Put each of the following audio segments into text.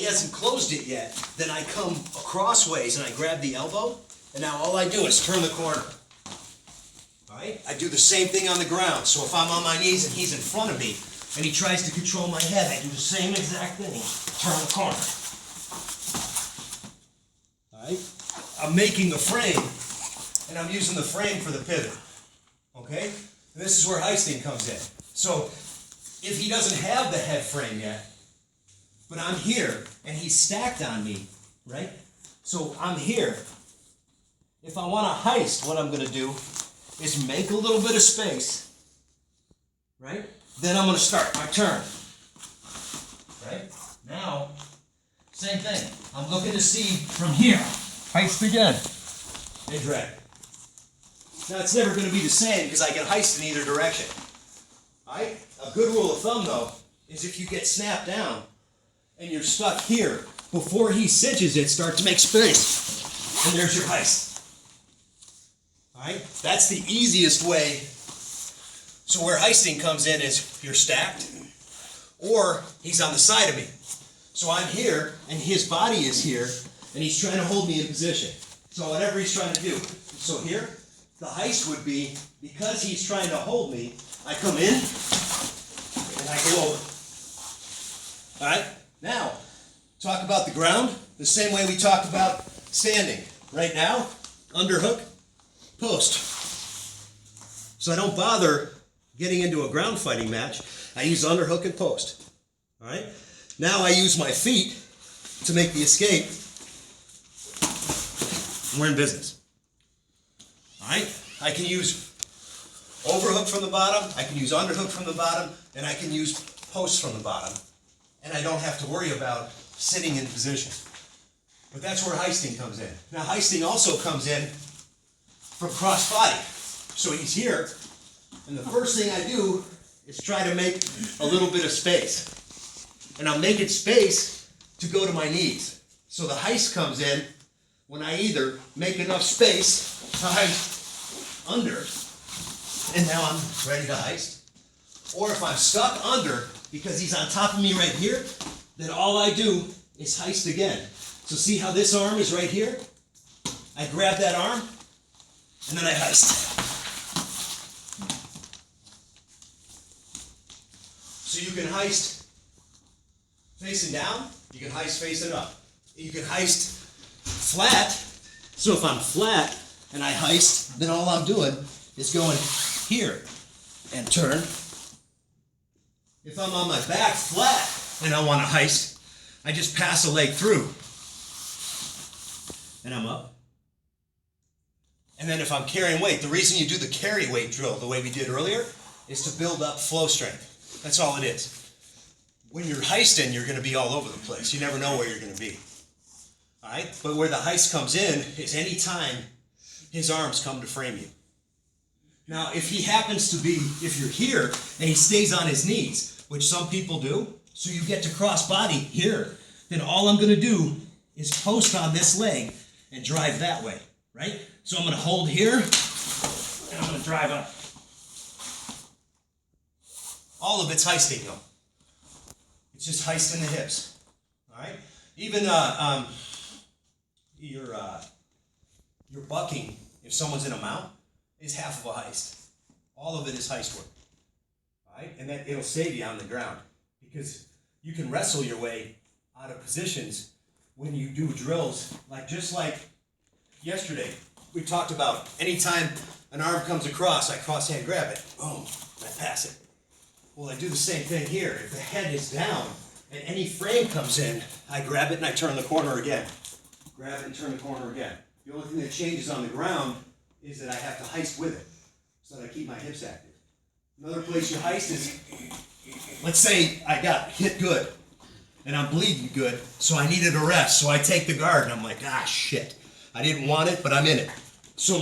hasn't closed it yet, then I come crossways and I grab the elbow, and now all I do is turn the corner. All right? I do the same thing on the ground. So if I'm on my knees and he's in front of me and he tries to control my head, I do the same exact thing. Turn the corner. All right? I'm making a frame, and I'm using the frame for the pivot. Okay? And this is where heisting comes in. So if he doesn't have the head frame yet, but I'm here, and he's stacked on me, right? So I'm here. If I want to heist, what I'm going to do is make a little bit of space, right? Then I'm going to start my turn, right? Now, same thing. I'm looking to see from here. Heist again. And drag. Now, it's never going to be the same because I can heist in either direction. All right? A good rule of thumb, though, is if you get snapped down and you're stuck here, before he cinches it, start to make space. And there's your heist. All right? That's the easiest way. So where heisting comes in is you're stacked, or he's on the side of me. So I'm here, and his body is here, and he's trying to hold me in position. So whatever he's trying to do. So here, the heist would be, because he's trying to hold me, I come in, and I go over. All right? Now, talk about the ground the same way we talked about standing. Right now, underhook, post. So I don't bother getting into a ground fighting match. I use underhook and post. All right? Now I use my feet to make the escape. We're in business. All right? I can use overhook from the bottom, I can use underhook from the bottom, and I can use post from the bottom. And I don't have to worry about sitting in position. But that's where heisting comes in. Now heisting also comes in from cross body. So he's here, and the first thing I do is try to make a little bit of space. And I'm making space to go to my knees. So the heist comes in when I either make enough space to heist under, and now I'm ready to heist, or if I'm stuck under because he's on top of me right here, then all I do is heist again. So see how this arm is right here? I grab that arm, and then I heist. So you can heist facing down, you can heist facing up. You can heist flat, so if I'm flat and I heist, then all I'm doing is going here and turn. If I'm on my back flat and I want to heist, I just pass a leg through and I'm up. And then if I'm carrying weight, the reason you do the carry weight drill the way we did earlier is to build up flow strength. That's all it is. When you're heisting, you're going to be all over the place. You never know where you're going to be. All right? But where the heist comes in is any time his arms come to frame you. Now, if he happens to be, if you're here and he stays on his knees, which some people do, so you get to cross body here, then all I'm going to do is post on this leg and drive that way, right? So I'm going to hold here and I'm going to drive up. All of it's heisting, though. It's just heisting the hips, all right? Even your bucking, if someone's in a mount, is half of a heist. All of it is heist work, all right? And that it'll save you on the ground because you can wrestle your way out of positions when you do drills, just like yesterday. We talked about anytime an arm comes across, I cross hand grab it, boom, I pass it. Well, I do the same thing here. If the head is down and any frame comes in, I grab it and I turn the corner again. Grab it and turn the corner again. The only thing that changes on the ground is that I have to heist with it so that I keep my hips active. Another place you heist is, let's say I got hit good and I'm bleeding good, so I needed a rest. So I take the guard and I'm like, shit. I didn't want it, but I'm in it. So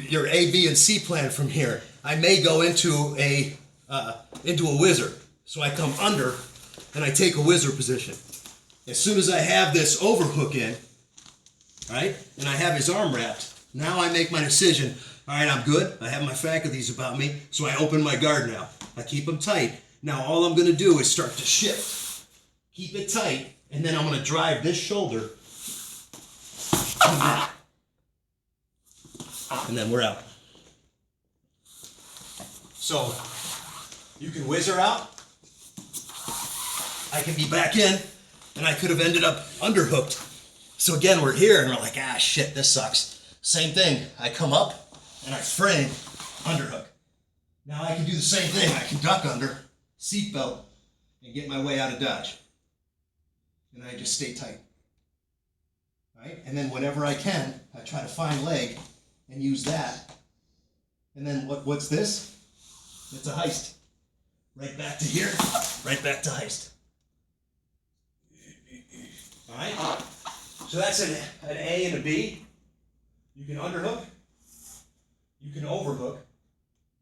your A, B, and C plan from here, I may go into a whizzer. So I come under and I take a whizzer position. As soon as I have this overhook in, right, and I have his arm wrapped, now I make my decision. All right, I'm good. I have my faculties about me, so I open my guard now. I keep them tight. Now all I'm going to do is start to shift. keep it tight, and then I'm going to drive this shoulder to that. And then we're out. So you can whiz her out. I can be back in, and I could have ended up underhooked. So again, we're here, and we're like, ah, shit, this sucks. Same thing. I come up, and I frame, underhook. Now I can do the same thing. I can duck under, seatbelt, and get my way out of dodge. And I just stay tight. Right? And then whenever I can, I try to find leg and use that. And then what's this? It's a heist. Right back to here, right back to heist. All right? So that's an A and a B. You can underhook. You can overhook.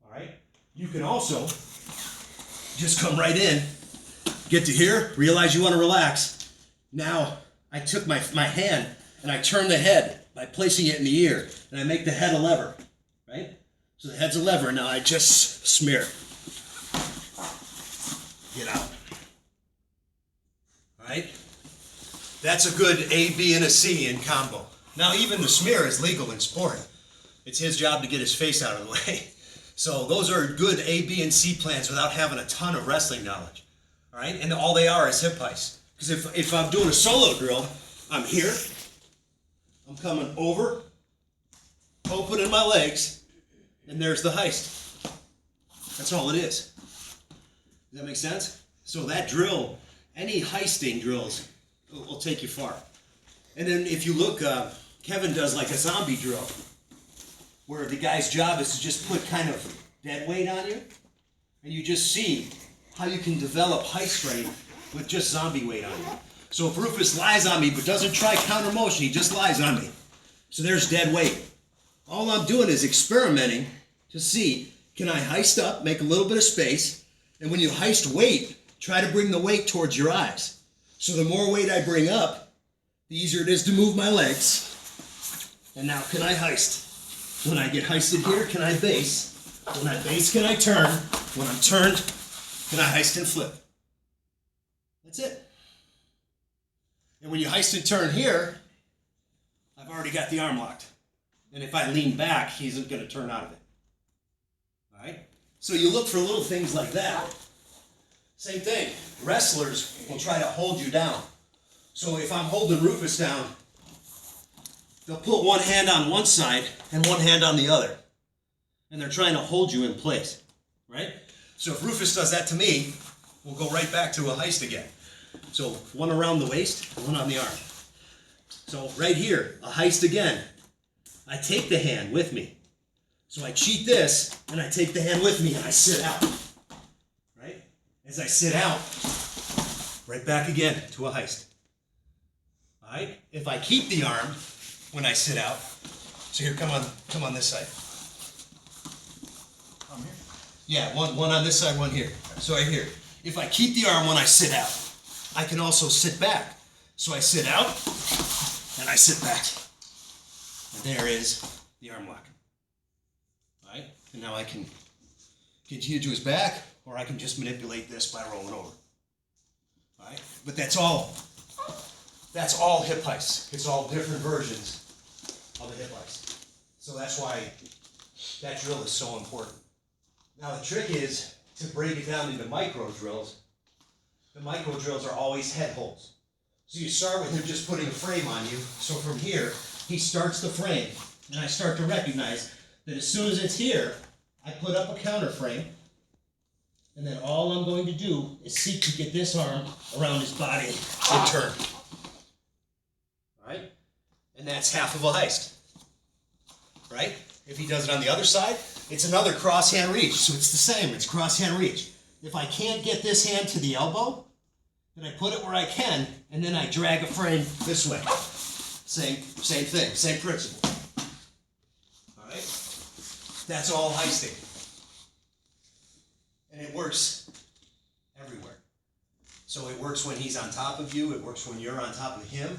All right? You can also just come right in, get to here, realize you want to relax. Now, I took my hand and I turn the head by placing it in the ear, and I make the head a lever, right? So the head's a lever, and now I just smear. Get out. All right? That's a good A, B, and a C in combo. Now, even the smear is legal in sport. It's his job to get his face out of the way. So those are good A, B, and C plans without having a ton of wrestling knowledge. All right? And all they are is hip heists. Because if I'm doing a solo drill, I'm here, I'm coming over, opening my legs, and there's the heist. That's all it is. Does that make sense? So that drill, any heisting drills, will take you far. And then if you look, Kevin does like a zombie drill, where the guy's job is to just put kind of dead weight on you, and you just see how you can develop heist strength with just zombie weight on you. So if Rufus lies on me but doesn't try counter motion, he just lies on me. So there's dead weight. All I'm doing is experimenting to see, can I heist up, make a little bit of space, and when you heist weight, try to bring the weight towards your eyes. So the more weight I bring up, the easier it is to move my legs. And now can I heist? When I get heisted here, can I base? When I base, can I turn? When I'm turned, can I heist and flip? That's it. And when you heist and turn here, I've already got the arm locked. And if I lean back, he's going to turn out of it. All right? So you look for little things like that. Same thing. Wrestlers will try to hold you down. So if I'm holding Rufus down, they'll put one hand on one side and one hand on the other. And they're trying to hold you in place. Right? So if Rufus does that to me, we'll go right back to a heist again. So one around the waist, one on the arm. So right here, a heist again. I take the hand with me. So I cheat this, and I take the hand with me, and I sit out. Right? As I sit out, right back again to a heist. All right? If I keep the arm when I sit out, so here, come on this side. I'm here. Yeah, one on this side, one here. So right here. If I keep the arm when I sit out, I can also sit back. So I sit out, and I sit back. And there is the arm lock. All right? And now I can continue to his back, or I can just manipulate this by rolling over. All right? But that's all hip heists. It's all different versions of a hip heist. So that's why that drill is so important. Now the trick is to break it down into micro drills. The micro drills are always head holds. So you start with him just putting a frame on you. So from here, he starts the frame. And I start to recognize that as soon as it's here, I put up a counter frame. And then all I'm going to do is seek to get this arm around his body and turn. Right? And that's half of a heist. Right? If he does it on the other side, it's another cross hand reach. So it's the same, it's cross hand reach. If I can't get this hand to the elbow, then I put it where I can, and then I drag a frame this way. Same thing, same principle. All right? That's all heisting. And it works everywhere. So it works when he's on top of you, it works when you're on top of him.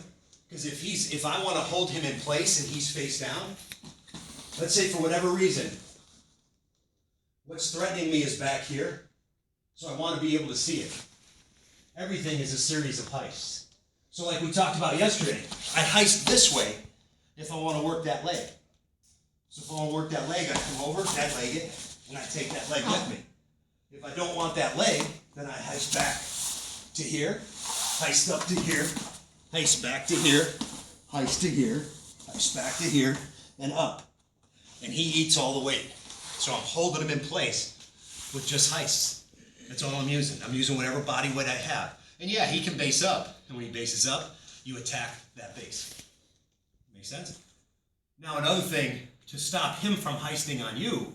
Because if I want to hold him in place and he's face down, let's say for whatever reason, what's threatening me is back here. So I want to be able to see it. Everything is a series of heists. So like we talked about yesterday, I heist this way if I want to work that leg. So if I want to work that leg, I come over, that leg it, and I take that leg with me. If I don't want that leg, then I heist back to here, heist up to here, heist back to here, heist to here, heist back to here, and up. And he eats all the weight. So I'm holding him in place with just heists. That's all I'm using. I'm using whatever body weight I have. And yeah, he can base up. And when he bases up, you attack that base. Make sense? Now another thing, to stop him from heisting on you,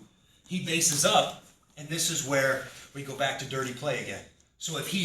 he bases up, and this is where we go back to dirty play again. So if he